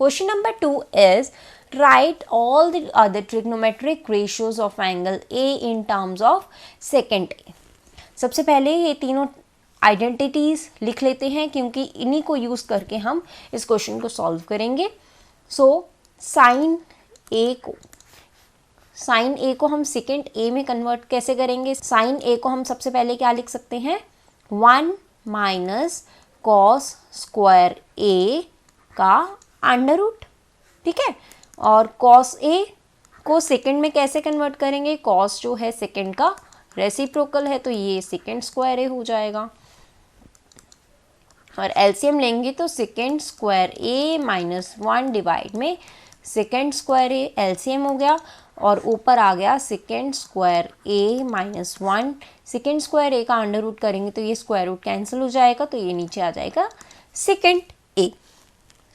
Question number 2 is write all the other trigonometric ratios of angle A in terms of secant A. सबसे पहले ये तीनों identities लिख लेते हैं क्योंकि इन्हीं को यूज करके हम इस क्वेश्चन को सॉल्व करेंगे. सो साइन ए को हम सेकेंड ए में कन्वर्ट कैसे करेंगे? साइन ए को हम सबसे पहले क्या लिख सकते हैं? 1 माइनस कॉस स्क्वायर ए का अंडर रूट. ठीक है. और कॉस ए को सेकेंड में कैसे कन्वर्ट करेंगे? कॉस जो है सेकेंड का रेसिप्रोकल है तो ये सेकेंड स्क्वायर ए हो जाएगा. और एलसीएम लेंगे तो second square A minus 1 divide में सेकेंड स्क्वायर ए एलसीएम हो गया और ऊपर आ गया second square A minus 1. Second square ए का अंडर रूट करेंगे तो ये स्क्वायर रूट कैंसिल हो जाएगा तो ये नीचे आ जाएगा सेकेंड ए.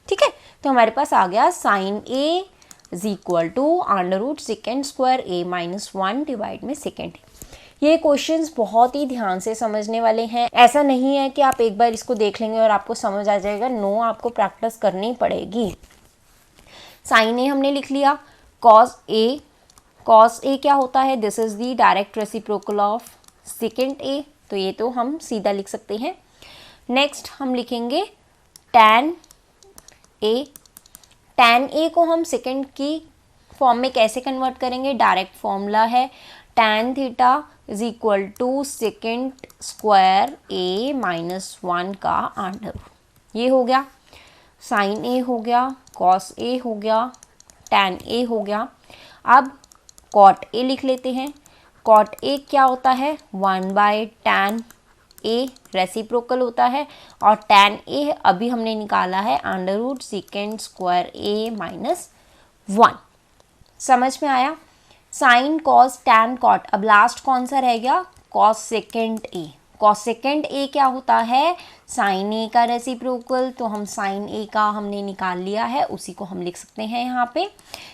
ठीक है. तो हमारे पास आ गया sine A is equal to under root second square A minus 1 divide में सेकेंड ए. ये क्वेश्चंस बहुत ही ध्यान से समझने वाले हैं. ऐसा नहीं है कि आप एक बार इसको देख लेंगे और आपको समझ आ जाएगा. नो, आपको प्रैक्टिस करनी पड़ेगी. साइन ए हमने लिख लिया. कॉस ए क्या होता है? This is the direct reciprocal of second A, तो ये तो हम सीधा लिख सकते हैं. नेक्स्ट हम लिखेंगे टैन ए. टैन ए को हम सेकेंड की फॉर्म में कैसे कन्वर्ट करेंगे? डायरेक्ट फॉर्मूला है tan theta is equal to second square A minus 1 का अंडर. ये हो गया. साइन ए हो गया, कॉस ए हो गया, टैन ए हो गया. अब कॉट ए लिख लेते हैं. कॉट ए क्या होता है? 1 बाय टैन ए रेसिप्रोकल होता है और टैन ए अभी हमने निकाला है under root second square A minus 1. समझ में आया? Sine cos tan cot. अब लास्ट कौन सा रह गया? Cos second A. Cos second A क्या होता है? साइन ए का रेसिप्रोकल. तो हम साइन ए का हमने निकाल लिया है, उसी को हम लिख सकते हैं यहाँ पे.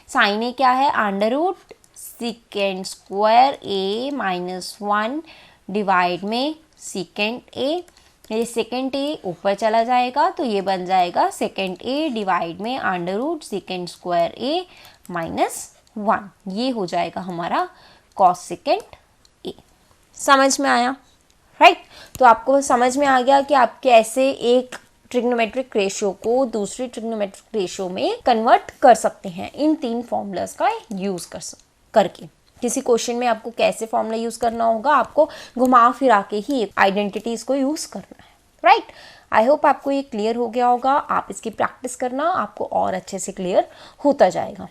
साइन ए क्या है? Under root second square A minus 1 divide में सेकेंड ए. ये सेकेंड ए ऊपर चला जाएगा तो ये बन जाएगा सेकेंड ए डिवाइड में under root second square A minus 1. ये हो जाएगा हमारा कॉस सेकेंड ए. समझ में आया? राइट. तो आपको समझ में आ गया कि आप कैसे एक ट्रिग्नोमेट्रिक रेशियो को दूसरी ट्रिग्नोमेट्रिक रेशियो में कन्वर्ट कर सकते हैं इन 3 फॉर्मूलाज का यूज करके. किसी क्वेश्चन में आपको कैसे फॉर्मूला यूज करना होगा, आपको घुमा फिरा के ही आइडेंटिटीज को यूज करना है. राइट. आई होप आपको ये क्लियर हो गया होगा. आप इसकी प्रैक्टिस करना, आपको और अच्छे से क्लियर होता जाएगा.